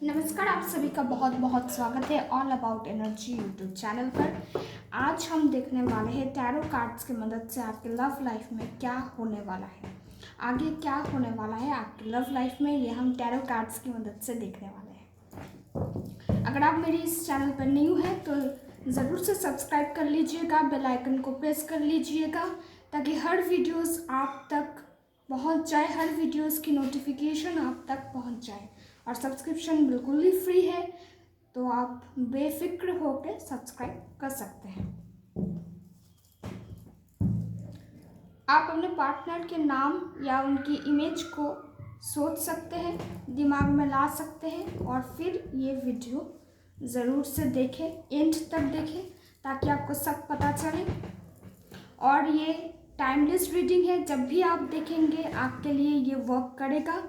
नमस्कार, आप सभी का बहुत बहुत स्वागत है all about energy YouTube channel पर। आज हम देखने वाले हैं टैरो कार्ड्स की मदद से आपके लव लाइफ में क्या होने वाला है, आगे क्या होने वाला है आपके लव लाइफ में, ये हम टैरो कार्ड्स की मदद से देखने वाले हैं। अगर आप मेरी इस चैनल पर न्यू हैं तो ज़रूर से सब्सक्राइब कर लीजिएगा, बेल आइकन को प्रेस कर लीजिएगा ताकि हर वीडियोज़ आप तक पहुंच जाए, हर वीडियोज़ की नोटिफिकेशन आप तक पहुंच जाए। और सब्सक्रिप्शन बिल्कुल ही फ्री है, तो आप बेफिक्र होकर सब्सक्राइब कर सकते हैं। आप अपने पार्टनर के नाम या उनकी इमेज को सोच सकते हैं, दिमाग में ला सकते हैं और फिर ये वीडियो ज़रूर से देखें, एंड तक देखें ताकि आपको सब पता चले। और ये टाइमलेस रीडिंग है, जब भी आप देखेंगे आपके लिए ये वर्क करेगा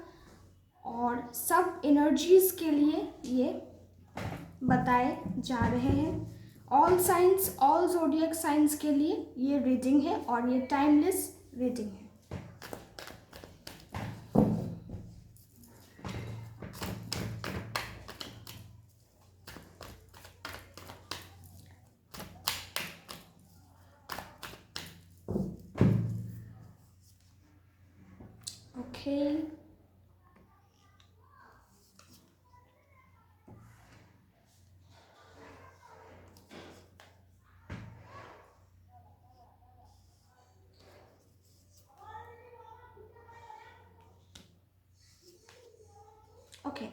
और सब एनर्जीज़ के लिए ये बताए जा रहे हैं। All science, all zodiac science के लिए ये रीडिंग है और ये टाइमलेस रीडिंग है। Okay, okay,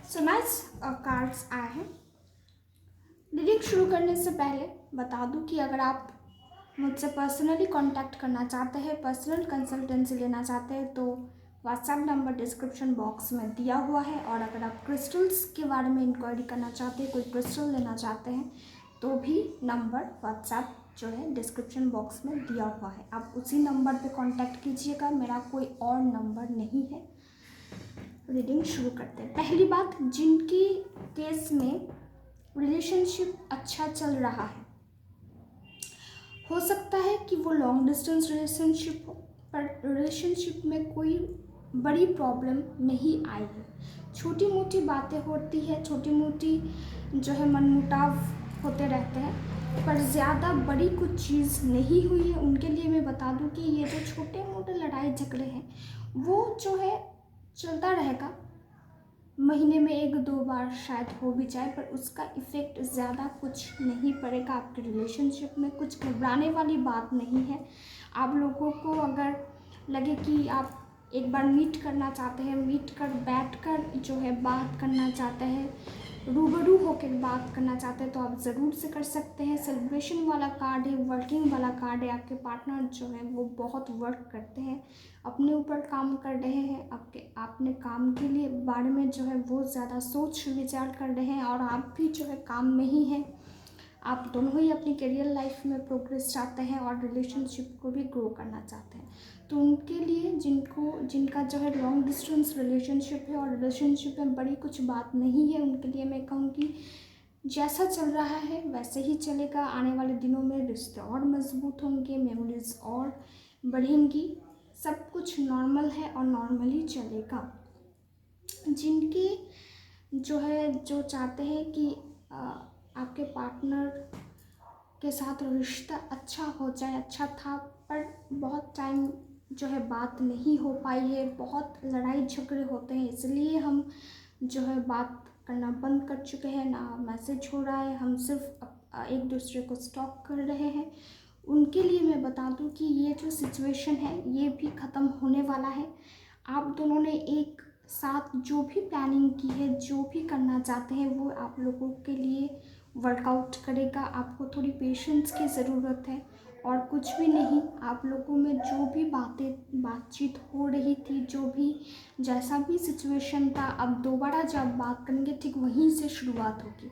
so nice cards आए हैं। रीडिंग शुरू करने से पहले बता दूं कि अगर आप मुझसे पर्सनली कांटेक्ट करना चाहते हैं, पर्सनल कंसल्टेंसी लेना चाहते हैं, तो व्हाट्सएप नंबर डिस्क्रिप्शन बॉक्स में दिया हुआ है। और अगर आप क्रिस्टल्स के बारे में इंक्वायरी करना चाहते हैं, कोई क्रिस्टल लेना चाहते हैं, तो भी नंबर व्हाट्सएप जो है डिस्क्रिप्शन बॉक्स में दिया हुआ है, आप उसी नंबर पे कांटेक्ट कीजिएगा, मेरा कोई और नंबर नहीं है। रीडिंग शुरू करते हैं। पहली बात, जिनकी केस में रिलेशनशिप अच्छा चल रहा है, हो सकता है कि वो लॉन्ग डिस्टेंस रिलेशनशिप हो, पर रिलेशनशिप में कोई बड़ी प्रॉब्लम नहीं आई है। छोटी मोटी बातें होती है, छोटी मोटी जो है मनमुटाव होते रहते हैं, पर ज़्यादा बड़ी कुछ चीज़ नहीं हुई है। उनके लिए मैं बता दूं कि ये जो छोटे मोटे लड़ाई झगड़े हैं वो जो है चलता रहेगा, महीने में 1-2 बार शायद हो भी जाए, पर उसका इफ़ेक्ट ज़्यादा कुछ नहीं पड़ेगा आपके रिलेशनशिप में। कुछ घबराने वाली बात नहीं है। आप लोगों को अगर लगे कि आप एक बार मीट करना चाहते हैं, मीट कर बैठ कर जो है बात करना चाहते हैं, रूबरू होकर बात करना चाहते हैं, तो आप ज़रूर से कर सकते हैं। सेलिब्रेशन वाला कार्ड है, वर्किंग वाला कार्ड है। आपके पार्टनर जो है वो बहुत वर्क करते हैं, अपने ऊपर काम कर रहे हैं, अपने काम के लिए बारे में जो है वो ज़्यादा सोच विचार कर रहे हैं, और आप भी जो है काम में ही हैं। आप दोनों ही अपनी करियर लाइफ में प्रोग्रेस चाहते हैं और रिलेशनशिप को भी ग्रो करना चाहते हैं। तो उनके लिए जिनका जो है लॉन्ग डिस्टेंस रिलेशनशिप है और रिलेशनशिप में बड़ी कुछ बात नहीं है, उनके लिए मैं कहूँगी जैसा चल रहा है वैसे ही चलेगा। आने वाले दिनों में रिश्ते और मजबूत होंगे, मेमोरीज और बढ़ेंगी, सब कुछ नॉर्मल है और नॉर्मली चलेगा। जिनकी जो चाहते हैं कि आपके पार्टनर के साथ रिश्ता अच्छा हो जाए, अच्छा था पर बहुत टाइम जो है बात नहीं हो पाई है, बहुत लड़ाई झगड़े होते हैं, इसलिए हम जो है बात करना बंद कर चुके हैं, ना मैसेज हो रहा है, हम सिर्फ एक दूसरे को स्टॉक कर रहे हैं। उनके लिए मैं बता दूं कि ये जो सिचुएशन है ये भी ख़त्म होने वाला है। आप दोनों ने एक साथ जो भी प्लानिंग की है, जो भी करना चाहते हैं, वो आप लोगों के लिए वर्कआउट करेगा। आपको थोड़ी पेशेंस की ज़रूरत है और कुछ भी नहीं। आप लोगों में जो भी बातचीत हो रही थी, जो भी जैसा भी सिचुएशन था, अब दोबारा जब बात करेंगे ठीक वहीं से शुरुआत होगी।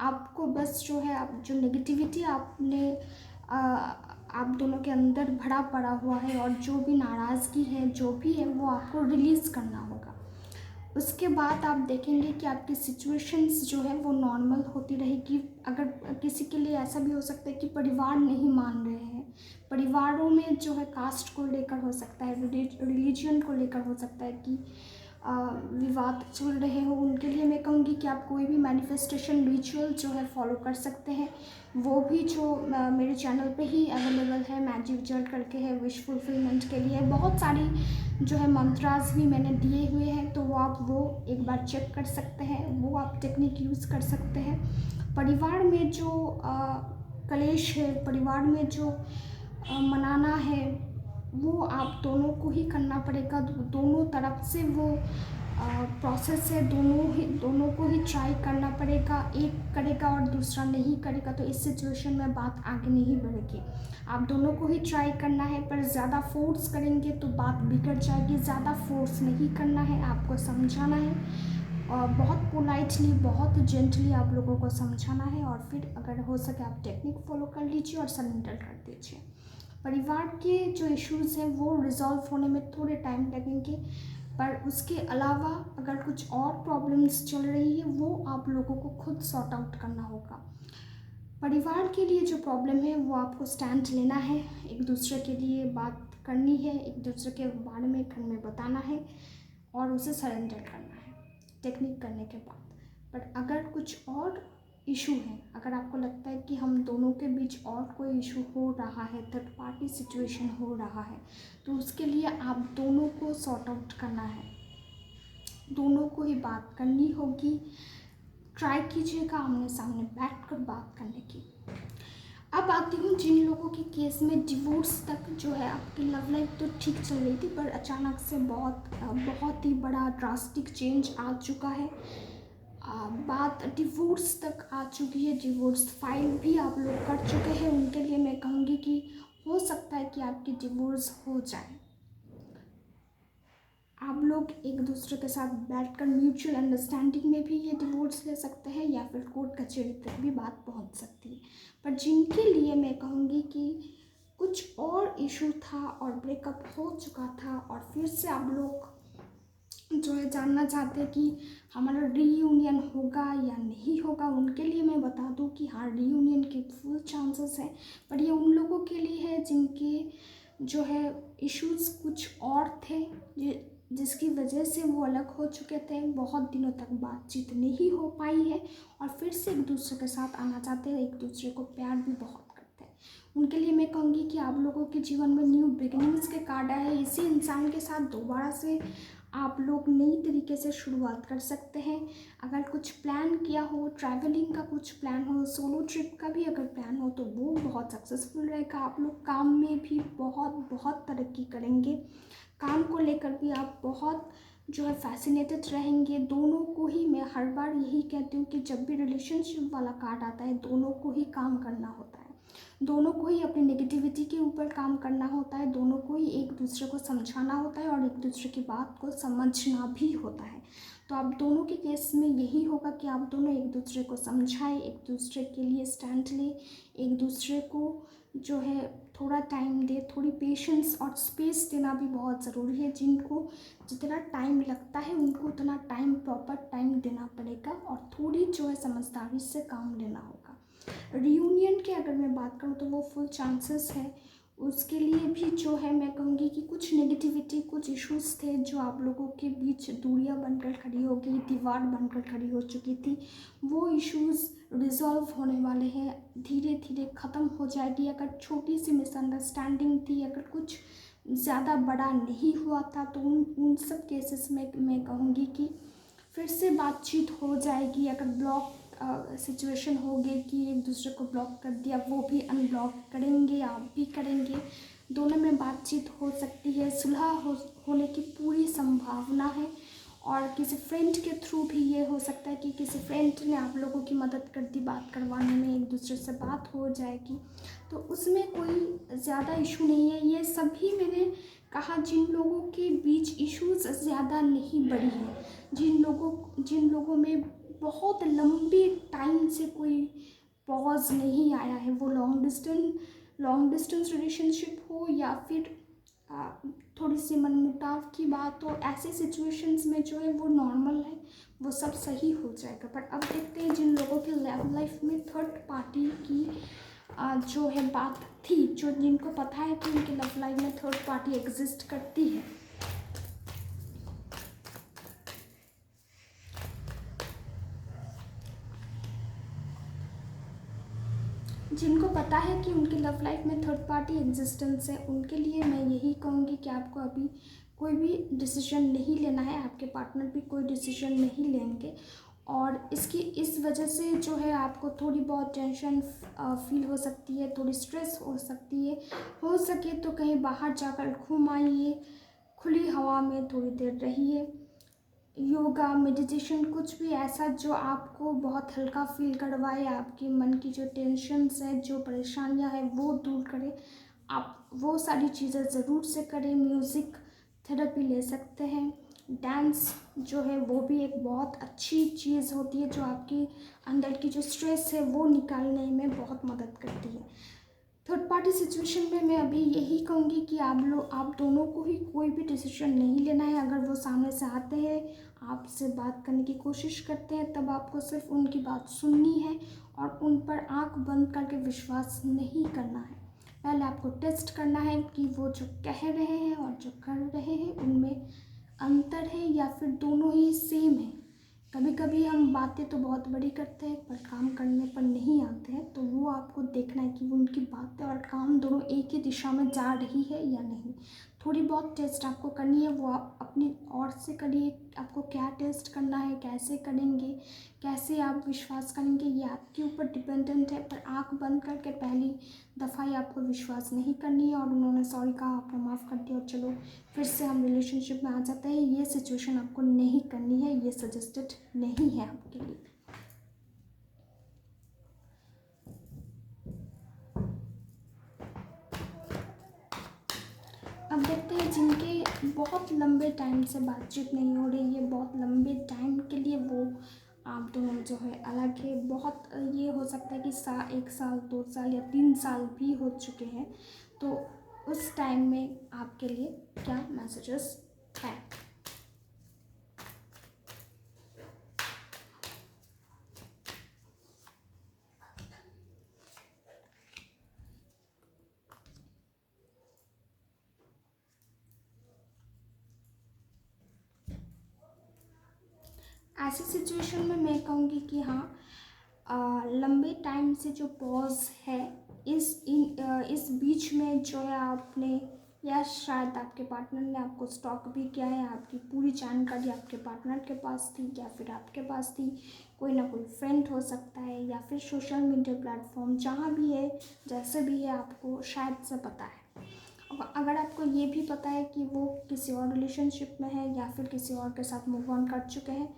आपको बस जो है आप जो नेगेटिविटी आप दोनों के अंदर भरा पड़ा हुआ है और जो भी नाराज़गी है, जो भी है, वो आपको रिलीज़ करना होगा। उसके बाद आप देखेंगे कि आपकी सिचुएशंस जो है वो नॉर्मल होती रहेगी। अगर किसी के लिए ऐसा भी हो सकता है कि परिवार नहीं मान रहे हैं, परिवारों में जो है कास्ट को लेकर हो सकता है, रिलीजन को लेकर हो सकता है कि विवाद चल रहे हो, उनके लिए मैं कहूँगी कि आप कोई भी मैनिफेस्टेशन रिचुअल जो है फॉलो कर सकते हैं। वो भी जो मेरे चैनल पे ही अवेलेबल है, मैजिक जर्ल करके है, विश फुलफिलमेंट के लिए बहुत सारी जो है मंत्रास भी मैंने दिए हुए हैं, तो वो एक बार चेक कर सकते हैं, वो आप टेक्निक यूज़ कर सकते हैं। परिवार में जो कलेश है, परिवार में जो मनाना है, वो आप दोनों को ही करना पड़ेगा। दोनों तरफ से वो प्रोसेस है, दोनों को ही ट्राई करना पड़ेगा। एक करेगा और दूसरा नहीं करेगा तो इस सिचुएशन में बात आगे नहीं बढ़ेगी। आप दोनों को ही ट्राई करना है, पर ज़्यादा फोर्स करेंगे तो बात बिगड़ जाएगी। ज़्यादा फोर्स नहीं करना है, आपको समझाना है और बहुत पोलाइटली, बहुत जेंटली आप लोगों को समझाना है। और फिर अगर हो सके आप टेक्निक फॉलो कर लीजिए और सरेंडर कर दीजिए। परिवार के जो इश्यूज़ हैं वो रिजॉल्व होने में थोड़े टाइम लगेंगे, पर उसके अलावा अगर कुछ और प्रॉब्लम्स चल रही है वो आप लोगों को खुद सॉर्ट आउट करना होगा। परिवार के लिए जो प्रॉब्लम है वो आपको स्टैंड लेना है, एक दूसरे के लिए बात करनी है, एक दूसरे के बारे में घर में बताना है और उसे सरेंडर करना है टेक्निक करने के बाद। बट अगर कुछ और इशू है, अगर आपको लगता है कि हम दोनों के बीच और कोई इशू हो रहा है, थर्ड पार्टी सिचुएशन हो रहा है, तो उसके लिए आप दोनों को सॉर्ट आउट करना है, दोनों को ही बात करनी होगी। ट्राई कीजिएगा आमने सामने बैठकर बात करने की। अब आती हूँ जिन लोगों के केस में डिवोर्स तक जो है, आपकी लव लाइफ तो ठीक चल रही थी पर अचानक से बहुत ही बड़ा ड्रास्टिक चेंज आ चुका है। बात डिवोर्स तक आ चुकी है, डिवोर्स फाइल भी आप लोग कर चुके हैं। उनके लिए मैं कहूँगी कि हो सकता है कि आपकी डिवोर्स हो जाए। आप लोग एक दूसरे के साथ बैठकर म्यूचुअल अंडरस्टैंडिंग में भी ये डिवोर्स ले सकते हैं या फिर कोर्ट कचहरी तक भी बात पहुंच सकती है। पर जिनके लिए मैं कहूँगी कि कुछ और इशू था और ब्रेकअप हो चुका था और फिर से आप लोग जो है जानना चाहते हैं कि हमारा रीयूनियन होगा या नहीं होगा, उनके लिए मैं बता दूं कि हाँ, रीयूनियन के फुल चांसेस हैं। पर ये उन लोगों के लिए है जिनके जो है इश्यूज़ कुछ और थे, जिसकी वजह से वो अलग हो चुके थे, बहुत दिनों तक बातचीत नहीं हो पाई है और फिर से एक दूसरे के साथ आना चाहते हैं, एक दूसरे को प्यार भी बहुत करते हैं। उनके लिए मैं कहूँगी कि आप लोगों के जीवन में न्यू बिगिनिंग्स के कार्ड आए हैं। इसी इंसान के साथ दोबारा से आप लोग नई तरीके से शुरुआत कर सकते हैं। अगर कुछ प्लान किया हो, ट्रैवलिंग का कुछ प्लान हो, सोलो ट्रिप का भी अगर प्लान हो, तो वो बहुत सक्सेसफुल रहेगा। आप लोग काम में भी बहुत तरक्की करेंगे। काम को लेकर भी आप बहुत जो है फैसिनेटेड रहेंगे। दोनों को ही मैं हर बार यही कहती हूँ कि जब भी रिलेशनशिप वाला कार्ड आता है, दोनों को ही काम करना होता है, दोनों को ही अपनी नेगेटिविटी के ऊपर काम करना होता है, दोनों को ही एक दूसरे को समझाना होता है और एक दूसरे की बात को समझना भी होता है। तो आप दोनों के केस में यही होगा कि आप दोनों एक दूसरे को समझाएं, एक दूसरे के लिए स्टैंड लें, एक दूसरे को जो है थोड़ा टाइम दे, थोड़ी पेशेंस और स्पेस देना भी बहुत ज़रूरी है। जिनको जितना टाइम लगता है उनको उतना टाइम, प्रॉपर टाइम देना पड़ेगा और थोड़ी जो है समझदारी से काम लेना होगा। रियूनियन की अगर मैं बात करूँ तो वो फुल चांसेस है। उसके लिए भी जो है मैं कहूँगी कि कुछ नेगेटिविटी, कुछ इश्यूज़ थे जो आप लोगों के बीच दूरियां बनकर खड़ी हो गई, दीवार बनकर खड़ी हो चुकी थी, वो इश्यूज़ रिजॉल्व होने वाले हैं, धीरे धीरे ख़त्म हो जाएगी। अगर छोटी सी मिसअंडरस्टैंडिंग थी, अगर कुछ ज़्यादा बड़ा नहीं हुआ था, तो उन सब केसेस में मैं कहूँगी कि फिर से बातचीत हो जाएगी। अगर ब्लॉक सिचुएशन हो गई कि एक दूसरे को ब्लॉक कर दिया, वो भी अनब्लॉक करेंगे, आप भी करेंगे, दोनों में बातचीत हो सकती है, सुलह होने की पूरी संभावना है। और किसी फ्रेंड के थ्रू भी ये हो सकता है कि किसी फ्रेंड ने आप लोगों की मदद कर दी बात करवाने में, एक दूसरे से बात हो जाएगी, तो उसमें कोई ज़्यादा इशू नहीं है। ये सभी मैंने कहा जिन लोगों के बीच इश्यूज़ ज़्यादा नहीं बढ़ी है, जिन लोगों में बहुत लंबी टाइम से कोई पॉज नहीं आया है, वो लॉन्ग डिस्टेंस रिलेशनशिप हो या फिर थोड़ी सी मनमुटाव की बात हो, ऐसे सिचुएशंस में जो है वो नॉर्मल है, वो सब सही हो जाएगा। पर अब देखते हैं जिन लोगों की लव लाइफ में थर्ड पार्टी की जो है बात थी, जो जिनको पता है कि उनकी लव लाइफ में थर्ड पार्टी एग्जिस्ट करती है, जिनको पता है कि उनकी लव लाइफ में थर्ड पार्टी एग्जिस्टेंस है, उनके लिए मैं यही कहूँगी कि आपको अभी कोई भी डिसीजन नहीं लेना है, आपके पार्टनर भी कोई डिसीजन नहीं लेंगे। और इस वजह से जो है आपको थोड़ी बहुत टेंशन फील हो सकती है, थोड़ी स्ट्रेस हो सकती है। हो सके तो कहीं बाहर जाकर घूम आइए, खुली हवा में थोड़ी देर रहिए, योगा मेडिटेशन कुछ भी ऐसा जो आपको बहुत हल्का फील करवाए, आपके मन की जो टेंशन्स है, जो परेशानियां हैं वो दूर करे। आप वो सारी चीज़ें ज़रूर से करें। म्यूज़िक थेरेपी ले सकते हैं। डांस जो है वो भी एक बहुत अच्छी चीज़ होती है, जो आपकी अंदर की जो स्ट्रेस है वो निकालने में बहुत मदद करती है। थर्ड पार्टी सिचुएशन में मैं अभी यही कहूँगी कि आप दोनों को ही कोई भी डिसीजन नहीं लेना है। अगर वो सामने से आते हैं, आपसे बात करने की कोशिश करते हैं, तब आपको सिर्फ उनकी बात सुननी है और उन पर आंख बंद करके विश्वास नहीं करना है। पहले आपको टेस्ट करना है कि वो जो कह रहे हैं और जो कर रहे हैं उनमें अंतर है या फिर दोनों ही सेम है। कभी कभी हम बातें तो बहुत बड़ी करते हैं पर काम करने पर नहीं आते हैं, तो वो आपको देखना है कि वो उनकी बातें और काम दोनों एक ही दिशा में जा रही है या नहीं। थोड़ी बहुत टेस्ट आपको करनी है, वो आप अपनी ओर से करिए। आपको क्या टेस्ट करना है, कैसे करेंगे, कैसे आप विश्वास करेंगे, ये आपके ऊपर डिपेंडेंट है। पर आंख बंद करके पहली दफ़ा ही आपको विश्वास नहीं करनी है और उन्होंने सॉरी कहा, आपने माफ़ कर दिया और चलो फिर से हम रिलेशनशिप में आ जाते हैं, ये सिचुएशन आपको नहीं करनी है, ये सजेस्टेड नहीं है आपके लिए। अब देखते हैं जिनके बहुत लंबे टाइम से बातचीत नहीं हो रही है, बहुत लंबे टाइम के लिए वो आप दोनों जो है अलग है। बहुत ये हो सकता है कि 1 साल 2 साल या 3 साल भी हो चुके हैं। तो उस टाइम में आपके लिए क्या मैसेजेस हैं? ऐसी सिचुएशन में मैं कहूँगी कि हाँ, लंबे टाइम से जो पॉज है इस बीच में जो है आपने या शायद आपके पार्टनर ने आपको स्टॉक भी किया है, आपकी पूरी जानकारी आपके पार्टनर के पास थी या फिर आपके पास थी। कोई ना कोई फ्रेंड हो सकता है या फिर सोशल मीडिया प्लेटफॉर्म, जहाँ भी है जैसे भी है आपको शायद से पता है। अगर आपको ये भी पता है कि वो किसी और रिलेशनशिप में है या फिर किसी और के साथ मूव ऑन कर चुके हैं,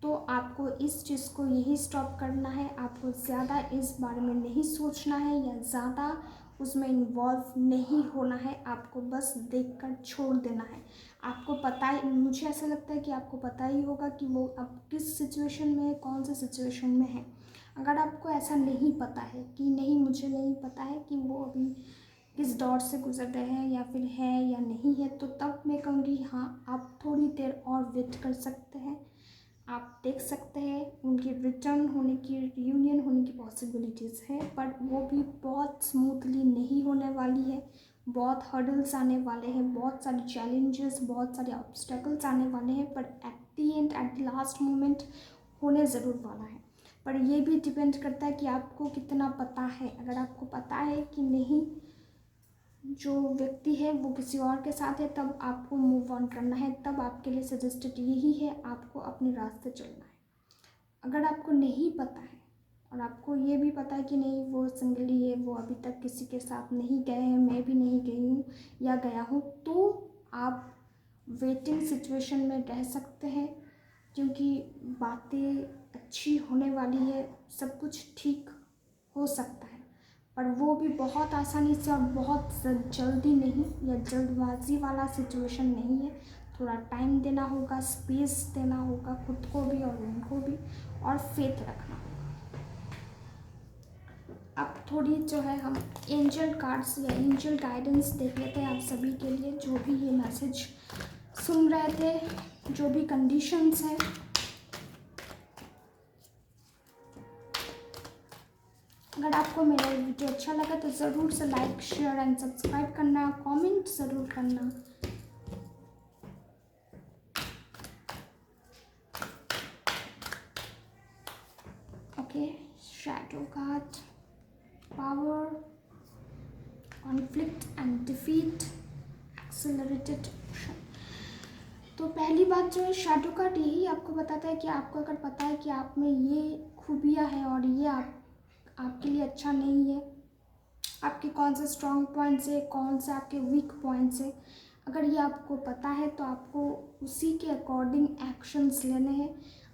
तो आपको इस चीज़ को यही स्टॉप करना है। आपको ज़्यादा इस बारे में नहीं सोचना है या ज़्यादा उसमें इन्वॉल्व नहीं होना है। आपको बस देखकर छोड़ देना है। आपको पता ही, मुझे ऐसा लगता है कि आपको पता ही होगा कि वो अब किस सिचुएशन में है, कौन से सिचुएशन में है। अगर आपको ऐसा नहीं पता है कि नहीं, मुझे नहीं पता है कि वो अभी किस दौर से गुजर रहे हैं या फिर है या नहीं है, तो तब मैं कहूँगी हाँ, आप थोड़ी देर और वेट कर सकते हैं। आप देख सकते हैं उनकी रिटर्न होने की, रियूनियन होने की पॉसिबिलिटीज़ है, पर वो भी बहुत स्मूथली नहीं होने वाली है। बहुत हर्डल्स आने वाले हैं, बहुत सारे चैलेंजेस, बहुत सारे ऑब्स्टेकल्स आने वाले हैं, पर at the and, at the last moment होने ज़रूर वाला है। पर ये भी डिपेंड करता है कि आपको कितना पता है। अगर आपको पता है कि नहीं, जो व्यक्ति है वो किसी और के साथ है, तब आपको मूव ऑन करना है। तब आपके लिए सजेस्टेड यही है, आपको अपने रास्ते चलना है। अगर आपको नहीं पता है और आपको ये भी पता है कि नहीं, वो सिंगली है, वो अभी तक किसी के साथ नहीं गए हैं, मैं भी नहीं गई हूँ या गया हूँ, तो आप वेटिंग सिचुएशन में रह सकते हैं। क्योंकि बातें अच्छी होने वाली है, सब कुछ ठीक हो सकता है, पर वो भी बहुत आसानी से और बहुत जल्दी नहीं, या जल्दबाजी वाला सिचुएशन नहीं है। थोड़ा टाइम देना होगा, स्पेस देना होगा खुद को भी और उनको भी, और फेथ रखना होगा। अब थोड़ी जो है हम एंजल कार्ड्स या एंजल गाइडेंस देख लेते हैं आप सभी के लिए, जो भी ये मैसेज सुन रहे थे, जो भी कंडीशंस हैं। अगर आपको मेरा वीडियो अच्छा लगा तो ज़रूर से लाइक, शेयर एंड सब्सक्राइब करना, कमेंट ज़रूर करना। Okay, shadow card, power, conflict and defeat, accelerated motion. तो पहली बात जो है शैडो कार्ड यही आपको बताता है कि आपको अगर पता है कि आप में ये खूबियाँ हैं और ये आपके लिए अच्छा नहीं है, आपके कौन से स्ट्रॉन्ग पॉइंट्स है, कौन से आपके वीक पॉइंट्स है, अगर ये आपको पता है तो आपको उसी के अकॉर्डिंग एक्शंस लेने हैं।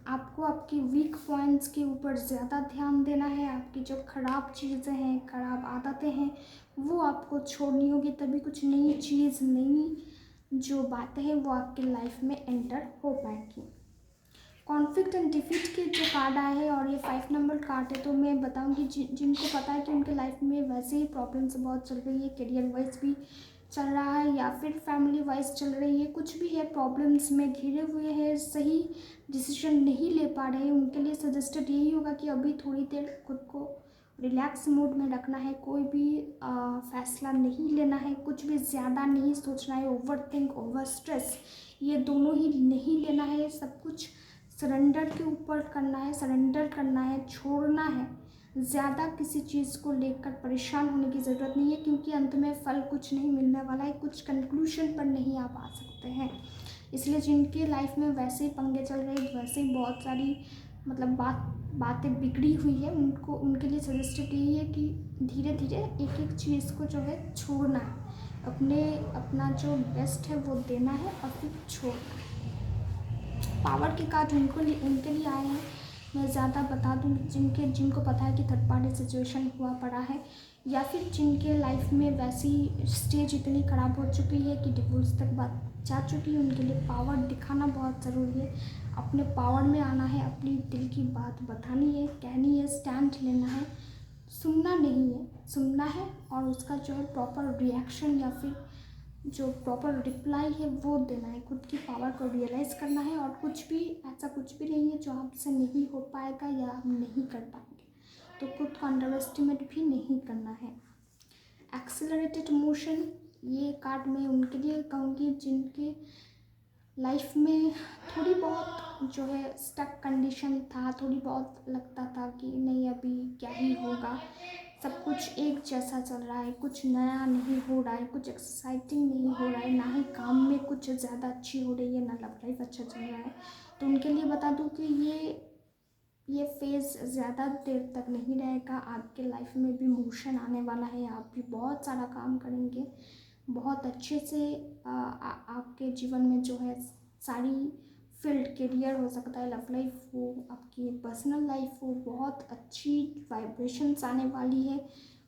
आपको आपके वीक पॉइंट्स के ऊपर ज़्यादा ध्यान देना है। आपकी जो ख़राब चीज़ें हैं, ख़राब आदतें हैं, वो आपको छोड़नी होगी, तभी कुछ नई चीज़, नई जो बातें हैं वो आपके लाइफ में एंटर हो पाएगी। कॉन्फ्लिक्ट एंड डिफीट के जो कार्ड आए हैं और ये 5 नंबर कार्ड है, तो मैं बताऊंगी जिनको पता है कि उनके लाइफ में वैसे ही प्रॉब्लम्स बहुत चल रही है, करियर वाइज भी चल रहा है या फिर फैमिली वाइज चल रही है, कुछ भी है, प्रॉब्लम्स में घिरे हुए हैं, सही डिसीजन नहीं ले पा रहे हैं, उनके लिए सजेस्टेड यही होगा कि अभी थोड़ी देर खुद को रिलैक्स मूड में रखना है, कोई भी फैसला नहीं लेना है, कुछ भी ज़्यादा नहीं सोचना है, ओवर थिंक, ओवर स्ट्रेस ये दोनों ही नहीं लेना है, सब कुछ सरेंडर के ऊपर करना है, सरेंडर करना है, छोड़ना है। ज़्यादा किसी चीज़ को लेकर परेशान होने की ज़रूरत नहीं है, क्योंकि अंत में फल कुछ नहीं मिलने वाला है, कुछ कंक्लूजन पर नहीं आप आ सकते हैं। इसलिए जिनके लाइफ में वैसे ही पंगे चल रहे हैं, वैसे ही बहुत सारी मतलब बातें बिगड़ी हुई है, उनके लिए सजेस्टेड यही है कि धीरे धीरे एक एक चीज़ को जो है छोड़ना है, अपना जो बेस्ट है वो देना है और फिर छोड़ना है। पावर के कार्ड उनके लिए आए हैं। मैं ज़्यादा बता दूँ, जिनको पता है कि थर्ड पार्टी सिचुएशन हुआ पड़ा है या फिर जिनके लाइफ में वैसी स्टेज इतनी ख़राब हो चुकी है कि डिवोर्स तक बात जा चुकी है, उनके लिए पावर दिखाना बहुत ज़रूरी है। अपने पावर में आना है, अपनी दिल की बात बतानी है, कहनी है, स्टैंड लेना है, सुनना नहीं है, सुनना है और उसका जो है प्रॉपर रिएक्शन या फिर जो प्रॉपर रिप्लाई है वो देना है। खुद की पावर को रियलाइज़ करना है और कुछ भी नहीं है जो आपसे नहीं हो पाएगा या आप नहीं कर पाएंगे, तो खुद को अंडर एस्टिमेट भी नहीं करना है। एक्सेलरेटेड मोशन ये कार्ड मैं उनके लिए कहूँगी जिनके लाइफ में थोड़ी बहुत जो है स्टक कंडीशन था, थोड़ी बहुत लगता था कि नहीं अभी क्या ही होगा, सब कुछ एक जैसा चल रहा है, कुछ नया नहीं हो रहा है, कुछ एक्साइटिंग नहीं हो रहा है, ना ही काम में कुछ ज़्यादा अच्छी हो रही है, ना लव लाइफ अच्छा चल रहा है। तो उनके लिए बता दूं कि ये फेज़ ज़्यादा देर तक नहीं रहेगा, आपके लाइफ में भी मोशन आने वाला है, आप भी बहुत सारा काम करेंगे, बहुत अच्छे से आपके जीवन में जो है सारी फील्ड, करियर हो सकता है, लव लाइफ हो, आपकी पर्सनल लाइफ हो, बहुत अच्छी वाइब्रेशंस आने वाली है,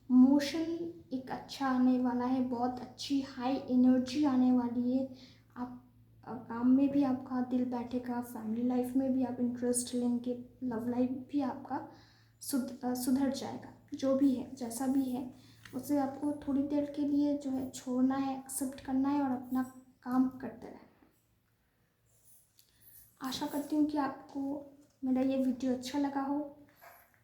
मोशन एक अच्छा आने वाला है, बहुत अच्छी हाई एनर्जी आने वाली है। आप काम में भी आपका दिल बैठेगा, फैमिली लाइफ में भी आप इंटरेस्ट लेंगे, लव लाइफ भी आपका सुधर जाएगा। जो भी है, जैसा भी है, उसे आपको थोड़ी देर के लिए जो है छोड़ना है, एक्सेप्ट करना है और अपना काम करते रहना है। आशा करती हूँ कि आपको मेरा ये वीडियो अच्छा लगा हो।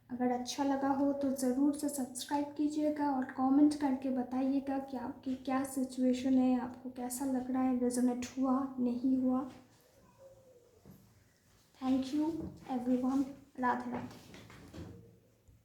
अगर अच्छा लगा हो तो ज़रूर से सब्सक्राइब कीजिएगा और कमेंट करके बताइएगा कि आपकी क्या सिचुएशन है, आपको कैसा लग रहा है, रेजोनेट हुआ नहीं हुआ। Thank you everyone. Radhe Radhe.